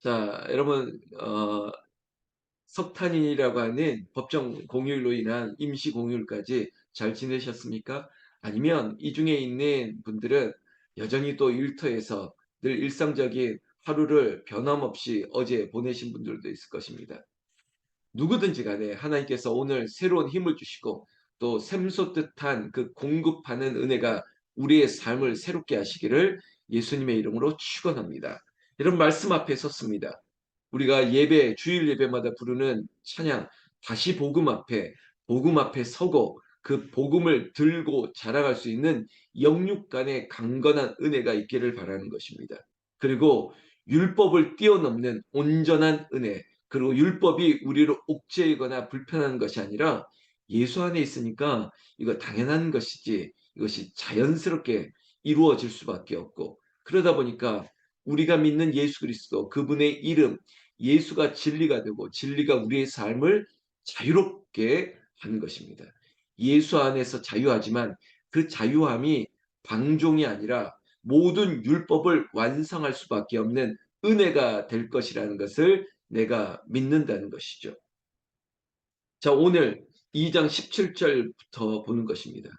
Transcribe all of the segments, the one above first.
자, 여러분, 석탄이라고 하는 법정 공휴일로 인한 임시 공휴일까지 잘 지내셨습니까? 아니면 이 중에 있는 분들은 여전히 또 일터에서 늘 일상적인 하루를 변함없이 어제 보내신 분들도 있을 것입니다. 누구든지 간에 하나님께서 오늘 새로운 힘을 주시고 또 샘솟듯한 그 공급하는 은혜가 우리의 삶을 새롭게 하시기를 예수님의 이름으로 축원합니다. 이런 말씀 앞에 섰습니다. 우리가 예배, 주일 예배마다 부르는 찬양, 다시 복음 앞에 서고 그 복음을 들고 자랑할 수 있는 영육 간의 강건한 은혜가 있기를 바라는 것입니다. 그리고 율법을 뛰어넘는 온전한 은혜, 그리고 율법이 우리를 옥죄이거나 불편한 것이 아니라 예수 안에 있으니까 이거 당연한 것이지 이것이 자연스럽게 이루어질 수밖에 없고, 그러다 보니까 우리가 믿는 예수 그리스도 그분의 이름 예수가 진리가 되고 진리가 우리의 삶을 자유롭게 하는 것입니다. 예수 안에서 자유하지만 그 자유함이 방종이 아니라 모든 율법을 완성할 수밖에 없는 은혜가 될 것이라는 것을 내가 믿는다는 것이죠. 자, 오늘 2장 17절부터 보는 것입니다.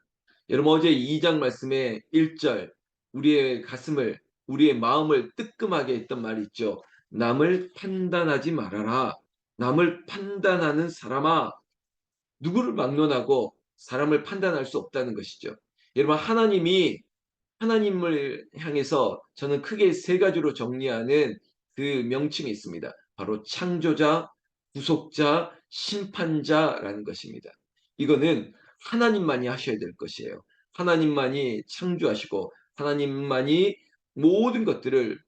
여러분, 어제 2장 말씀의 1절, 우리의 가슴을, 우리의 마음을 뜨끔하게 했던 말이 있죠. 남을 판단하지 말아라. 남을 판단하는 사람아, 누구를 막론하고 사람을 판단할 수 없다는 것이죠. 여러분, 하나님을 향해서 저는 크게 세 가지로 정리하는 그 명칭이 있습니다. 바로 창조자, 구속자, 심판자라는 것입니다. 이거는 하나님만이 하셔야 될 것이에요. 하나님만이 창조하시고 하나님만이 모든 것들을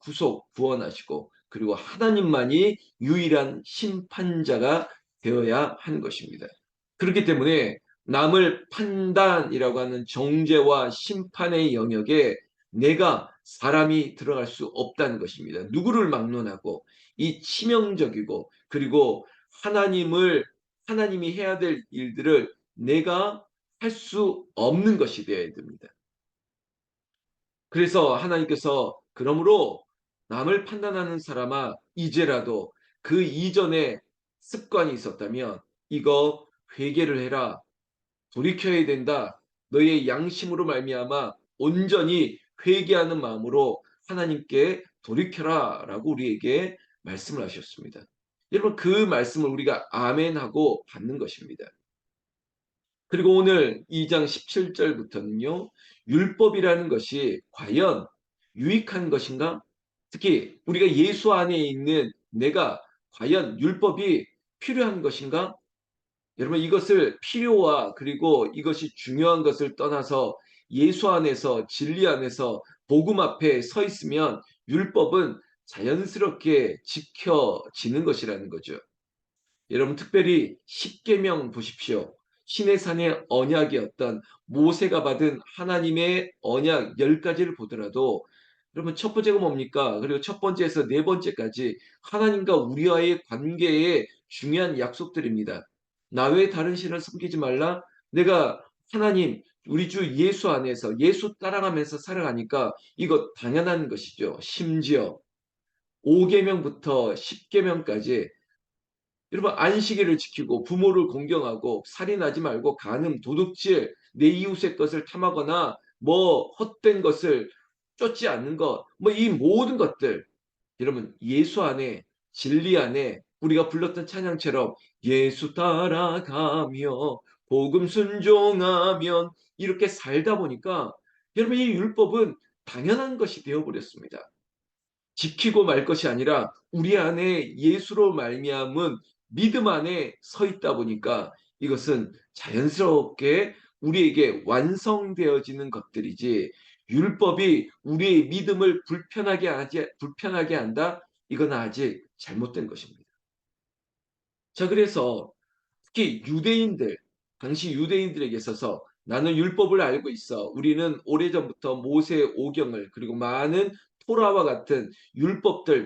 구원하시고, 그리고 하나님만이 유일한 심판자가 되어야 하는 것입니다. 그렇기 때문에 남을 판단이라고 하는 정죄와 심판의 영역에 내가 사람이 들어갈 수 없다는 것입니다. 누구를 막론하고 이 치명적이고, 그리고 하나님이 해야 될 일들을 내가 할 수 없는 것이 되어야 됩니다. 그래서 하나님께서 그러므로 남을 판단하는 사람아 이제라도 그 이전에 습관이 있었다면 이거 회개를 해라. 돌이켜야 된다. 너의 양심으로 말미암아 온전히 회개하는 마음으로 하나님께 돌이켜라 라고 우리에게 말씀을 하셨습니다. 여러분, 그 말씀을 우리가 아멘하고 받는 것입니다. 그리고 오늘 2장 17절부터는요. 율법이라는 것이 과연 유익한 것인가? 특히 우리가 예수 안에 있는 내가 과연 율법이 필요한 것인가? 여러분, 이것을 필요와 그리고 이것이 중요한 것을 떠나서 예수 안에서 진리 안에서 복음 앞에 서 있으면 율법은 자연스럽게 지켜지는 것이라는 거죠. 여러분, 특별히 십계명 보십시오. 시내산의 언약이었던 모세가 받은 하나님의 언약 10가지를 보더라도 여러분, 첫 번째가 뭡니까? 그리고 첫 번째에서 네 번째까지 하나님과 우리와의 관계에 중요한 약속들입니다. 나 외에 다른 신을 섬기지 말라. 내가 하나님, 우리 주 예수 안에서 예수 따라가면서 살아가니까 이거 당연한 것이죠. 심지어 5계명부터 10계명까지 여러분, 안식일을 지키고 부모를 공경하고 살인하지 말고 간음, 도둑질, 내 이웃의 것을 탐하거나 뭐 헛된 것을 쫓지 않는 것, 뭐 이 모든 것들, 여러분, 예수 안에 진리 안에 우리가 불렀던 찬양처럼 예수 따라가며 복음 순종하면 이렇게 살다 보니까 여러분, 이 율법은 당연한 것이 되어버렸습니다. 지키고 말 것이 아니라 우리 안에 예수로 말미암은 믿음 안에 서 있다 보니까 이것은 자연스럽게 우리에게 완성되어지는 것들이지, 율법이 우리의 믿음을 불편하게 한다? 이건 아직 잘못된 것입니다. 자, 그래서 특히 당시 유대인들에게 있어서 나는 율법을 알고 있어. 우리는 오래전부터 모세 오경을 그리고 많은 토라와 같은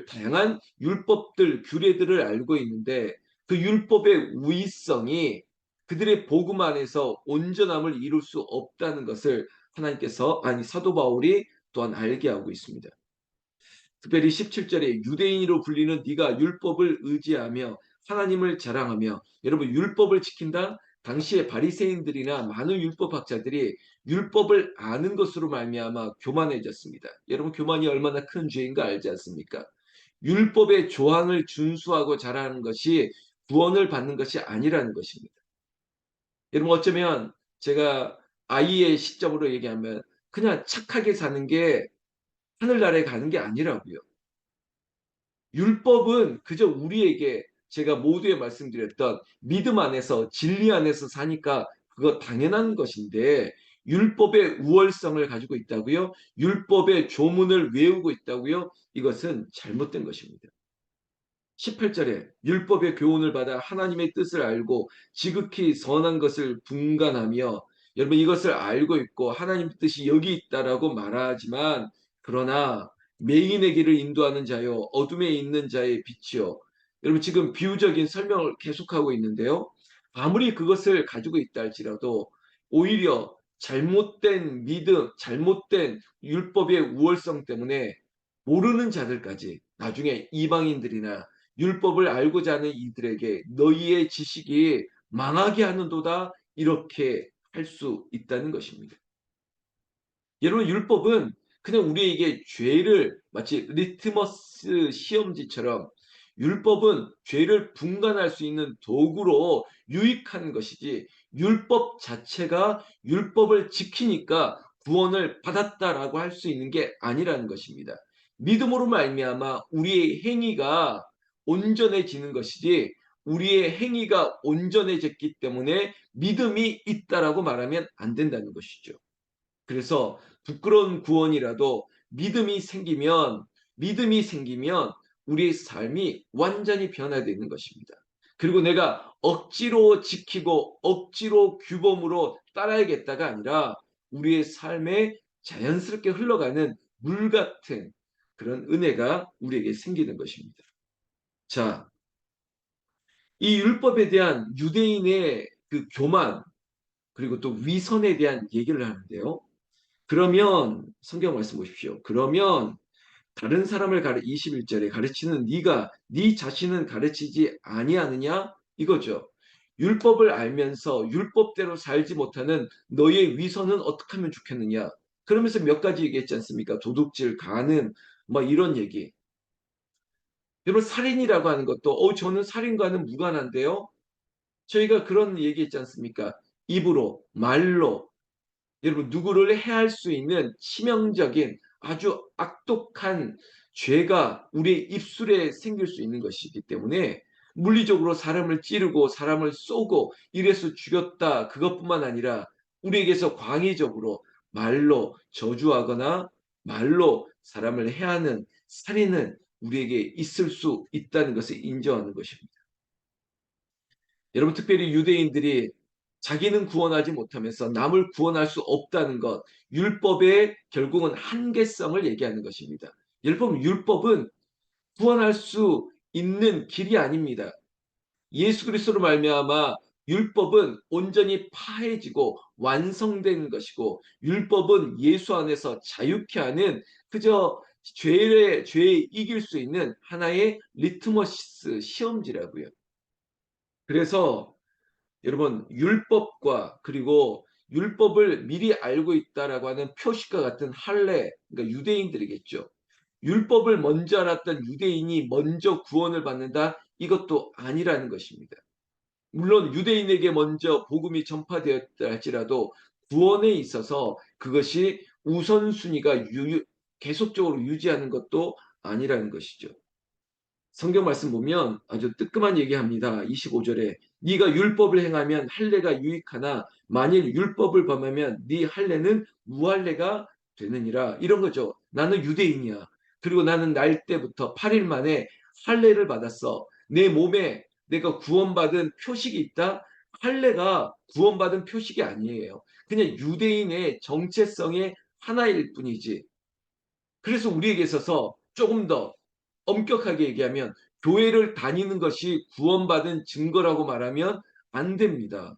다양한 율법들, 규례들을 알고 있는데 그 율법의 우위성이 그들의 복음 안에서 온전함을 이룰 수 없다는 것을 사도 바울이 또한 알게 하고 있습니다. 특별히 17절에 유대인으로 불리는 네가 율법을 의지하며 하나님을 자랑하며, 여러분 율법을 지킨다? 당시의 바리새인들이나 많은 율법학자들이 율법을 아는 것으로 말미암아 교만해졌습니다. 여러분 교만이 얼마나 큰 죄인가 알지 않습니까? 율법의 조항을 준수하고 자라는 것이 구원을 받는 것이 아니라는 것입니다. 여러분 어쩌면 제가 아이의 시점으로 얘기하면 그냥 착하게 사는 게 하늘나라에 가는 게 아니라고요. 율법은 그저 우리에게 제가 모두에 말씀드렸던 믿음 안에서 진리 안에서 사니까 그거 당연한 것인데, 율법의 우월성을 가지고 있다고요? 율법의 조문을 외우고 있다고요? 이것은 잘못된 것입니다. 18절에 율법의 교훈을 받아 하나님의 뜻을 알고 지극히 선한 것을 분간하며, 여러분 이것을 알고 있고 하나님 뜻이 여기 있다라고 말하지만, 그러나 매인의 길을 인도하는 자요 어둠에 있는 자의 빛이요. 여러분 지금 비유적인 설명을 계속하고 있는데요. 아무리 그것을 가지고 있다 할지라도 오히려 잘못된 믿음, 잘못된 율법의 우월성 때문에 모르는 자들까지, 나중에 이방인들이나 율법을 알고자 하는 이들에게 너희의 지식이 망하게 하는도다, 이렇게 할 수 있다는 것입니다. 여러분 율법은 그냥 우리에게 죄를 마치 리트머스 시험지처럼, 율법은 죄를 분간할 수 있는 도구로 유익한 것이지, 율법 자체가 율법을 지키니까 구원을 받았다라고 할 수 있는 게 아니라는 것입니다. 믿음으로 말미암아 우리의 행위가 온전해지는 것이지, 우리의 행위가 온전해졌기 때문에 믿음이 있다라고 말하면 안 된다는 것이죠. 그래서 부끄러운 구원이라도 믿음이 생기면 우리의 삶이 완전히 변화되는 것입니다. 그리고 내가 억지로 지키고 억지로 규범으로 따라야겠다가 아니라 우리의 삶에 자연스럽게 흘러가는 물 같은 그런 은혜가 우리에게 생기는 것입니다. 자, 이 율법에 대한 유대인의 그 교만, 그리고 또 위선에 대한 얘기를 하는데요. 그러면 성경 말씀 보십시오. 그러면 다른 사람을 21절에 가르치는 네가 네 자신은 가르치지 아니하느냐, 이거죠. 율법을 알면서 율법대로 살지 못하는 너의 위선은 어떻게 하면 좋겠느냐. 그러면서 몇 가지 얘기했지 않습니까? 도둑질, 간음, 뭐 이런 얘기. 여러분 살인이라고 하는 것도 저는 살인과는 무관한데요. 저희가 그런 얘기했지 않습니까? 입으로, 말로, 여러분 누구를 해할 수 있는 치명적인 아주 악독한 죄가 우리의 입술에 생길 수 있는 것이기 때문에, 물리적으로 사람을 찌르고 사람을 쏘고 이래서 죽였다 그것뿐만 아니라 우리에게서 광의적으로 말로 저주하거나 말로 사람을 해하는 살인은 우리에게 있을 수 있다는 것을 인정하는 것입니다. 여러분 특별히 유대인들이 자기는 구원하지 못하면서 남을 구원할 수 없다는 것, 율법의 결국은 한계성을 얘기하는 것입니다. 여러분 율법은 구원할 수 있는 길이 아닙니다. 예수 그리스도로 말미암아 율법은 온전히 파해지고 완성된 것이고, 율법은 예수 안에서 자유케 하는 그저 죄에 이길 수 있는 하나의 리트머스 시험지라고요. 그래서 여러분 율법과 그리고 율법을 미리 알고 있다라고 하는 표식과 같은 할례, 그러니까 유대인들이겠죠. 율법을 먼저 알았던 유대인이 먼저 구원을 받는다, 이것도 아니라는 것입니다. 물론 유대인에게 먼저 복음이 전파되었다 할지라도 구원에 있어서 그것이 우선순위가 계속적으로 유지하는 것도 아니라는 것이죠. 성경 말씀 보면 아주 뜨끔한 얘기합니다. 25절에 네가 율법을 행하면 할례가 유익하나 만일 율법을 범하면 네 할례는 무할례가 되느니라, 이런 거죠. 나는 유대인이야. 그리고 나는 날 때부터 8일 만에 할례를 받았어. 내 몸에 내가 구원받은 표식이 있다. 할례가 구원받은 표식이 아니에요. 그냥 유대인의 정체성의 하나일 뿐이지. 그래서 우리에게 있어서 조금 더 엄격하게 얘기하면 교회를 다니는 것이 구원받은 증거라고 말하면 안 됩니다.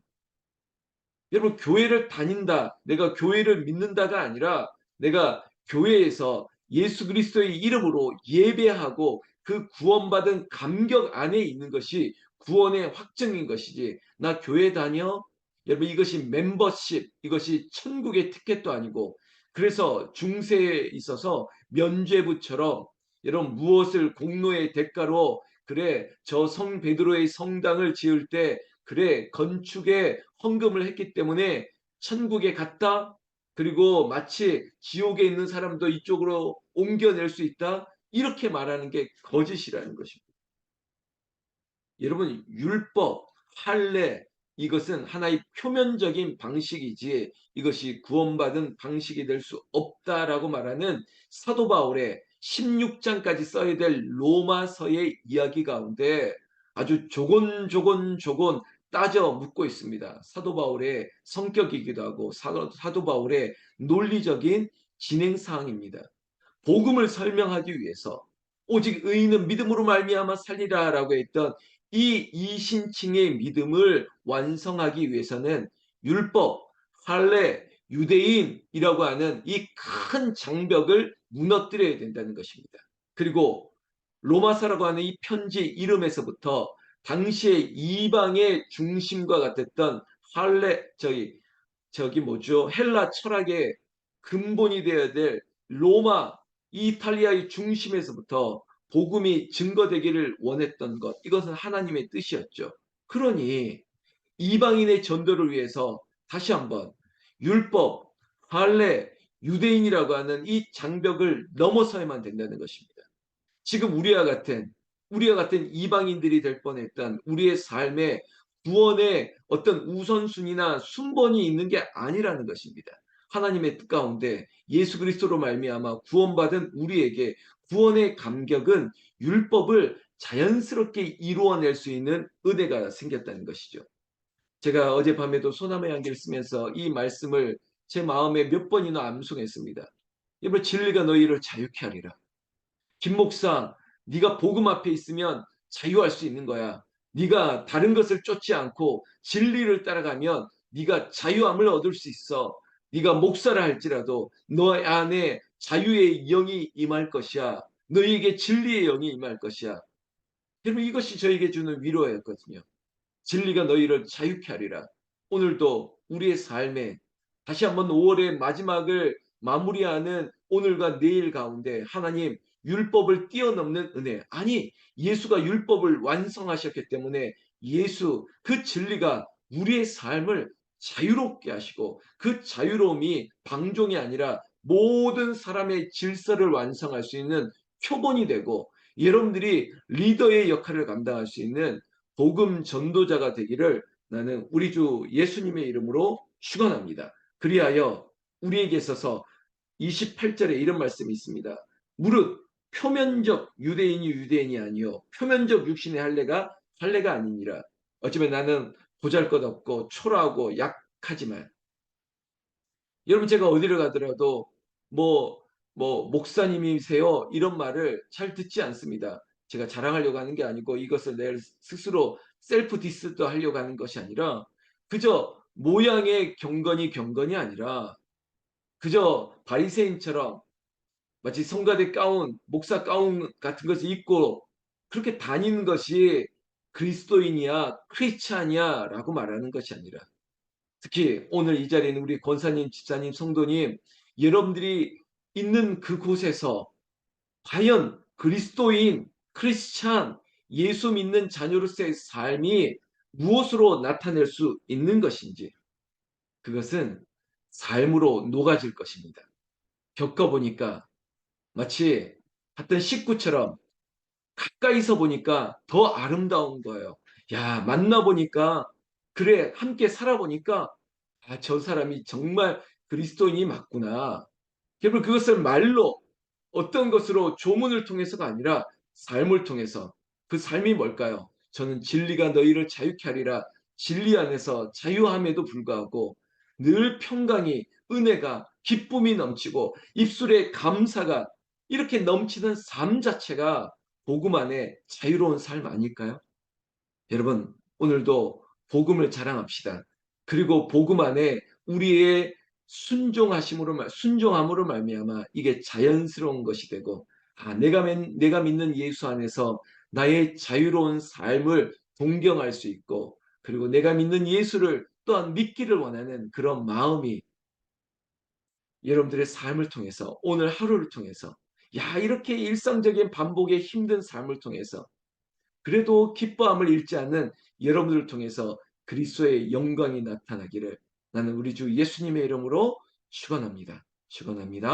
여러분 교회를 다닌다, 내가 교회를 믿는다가 아니라 내가 교회에서 예수 그리스도의 이름으로 예배하고 그 구원받은 감격 안에 있는 것이 구원의 확정인 것이지, 나 교회 다녀? 여러분, 이것이 멤버십, 이것이 천국의 티켓도 아니고, 그래서 중세에 있어서 면죄부처럼 여러분 무엇을 공로의 대가로, 그래 저 성 베드로의 성당을 지을 때 그래 건축에 헌금을 했기 때문에 천국에 갔다, 그리고 마치 지옥에 있는 사람도 이쪽으로 옮겨낼 수 있다, 이렇게 말하는 게 거짓이라는 것입니다. 여러분, 율법, 할례, 이것은 하나의 표면적인 방식이지 이것이 구원받은 방식이 될 수 없다라고 말하는 사도 바울의 16장까지 써야 될 로마서의 이야기 가운데 아주 조곤조곤 따져 묻고 있습니다. 사도 바울의 성격이기도 하고 사도 바울의 논리적인 진행 사항입니다. 복음을 설명하기 위해서 오직 의인은 믿음으로 말미암아 살리라라고 했던 이 이신칭의 믿음을 완성하기 위해서는 율법, 할례, 유대인이라고 하는 이 큰 장벽을 무너뜨려야 된다는 것입니다. 그리고 로마서라고 하는 이 편지 이름에서부터 당시의 이방의 중심과 같았던 할례, 저기 뭐죠? 헬라 철학의 근본이 되어야 될 로마, 이탈리아의 중심에서부터 복음이 증거되기를 원했던 것, 이것은 하나님의 뜻이었죠. 그러니 이방인의 전도를 위해서 다시 한번 율법, 할례, 유대인이라고 하는 이 장벽을 넘어서야만 된다는 것입니다. 지금 우리와 같은 이방인들이 될 뻔했던 우리의 삶에 구원의 어떤 우선순위나 순번이 있는 게 아니라는 것입니다. 하나님의 뜻 가운데 예수 그리스도로 말미암아 구원받은 우리에게 구원의 감격은 율법을 자연스럽게 이루어낼 수 있는 은혜가 생겼다는 것이죠. 제가 어젯밤에도 소나무 양기를 쓰면서 이 말씀을 제 마음에 몇 번이나 암송했습니다. 여러분, 진리가 너희를 자유케 하리라. 김 목사, 네가 복음 앞에 있으면 자유할 수 있는 거야. 네가 다른 것을 쫓지 않고 진리를 따라가면 네가 자유함을 얻을 수 있어. 네가 목사라 할지라도 너 안에 자유의 영이 임할 것이야. 너에게 진리의 영이 임할 것이야. 여러분, 이것이 저에게 주는 위로였거든요. 진리가 너희를 자유케 하리라. 오늘도 우리의 삶에 다시 한번 5월의 마지막을 마무리하는 오늘과 내일 가운데 하나님, 율법을 뛰어넘는 은혜, 아니 예수가 율법을 완성하셨기 때문에 예수 그 진리가 우리의 삶을 자유롭게 하시고 그 자유로움이 방종이 아니라 모든 사람의 질서를 완성할 수 있는 표본이 되고, 여러분들이 리더의 역할을 감당할 수 있는 복음 전도자가 되기를 나는 우리 주 예수님의 이름으로 축원합니다. 그리하여 우리에게 있어서 28절에 이런 말씀이 있습니다. 무릇 표면적 유대인이 유대인이 아니요 표면적 육신의 할례가 아니니라. 어쩌면 나는 보잘것없고 초라하고 약하지만, 여러분, 제가 어디를 가더라도 뭐, 목사님이세요, 이런 말을 잘 듣지 않습니다. 제가 자랑하려고 하는 게 아니고 이것을 내 스스로 셀프 디스도 하려고 하는 것이 아니라 그저 모양의 경건이 아니라 그저 바리새인처럼 마치 성가대 가운, 목사 가운 같은 것을 입고 그렇게 다니는 것이 그리스도인이야, 크리스찬이야라고 말하는 것이 아니라, 특히 오늘 이 자리에 있는 우리 권사님, 집사님, 성도님, 여러분들이 있는 그곳에서 과연 그리스도인, 크리스찬, 예수 믿는 자녀로서의 삶이 무엇으로 나타낼 수 있는 것인지, 그것은 삶으로 녹아질 것입니다. 겪어보니까 마치 어떤 식구처럼 가까이서 보니까 더 아름다운 거예요. 야, 만나보니까, 그래, 함께 살아보니까, 아, 저 사람이 정말 그리스도인이 맞구나. 결국 그것을 말로, 어떤 것으로 조문을 통해서가 아니라 삶을 통해서. 그 삶이 뭘까요? 저는 진리가 너희를 자유케 하리라. 진리 안에서 자유함에도 불구하고 늘 평강이, 은혜가, 기쁨이 넘치고 입술에 감사가 이렇게 넘치는 삶 자체가 복음 안에 자유로운 삶 아닐까요? 여러분, 오늘도 복음을 자랑합시다. 그리고 복음 안에 우리의 순종함으로 말미암아 이게 자연스러운 것이 되고, 내가 믿는 예수 안에서 나의 자유로운 삶을 동경할 수 있고, 그리고 내가 믿는 예수를 또한 믿기를 원하는 그런 마음이 여러분들의 삶을 통해서, 오늘 하루를 통해서, 이렇게 일상적인 반복의 힘든 삶을 통해서 그래도 기뻐함을 잃지 않는 여러분들을 통해서 그리스도의 영광이 나타나기를 나는 우리 주 예수님의 이름으로 축원합니다. 축원합니다.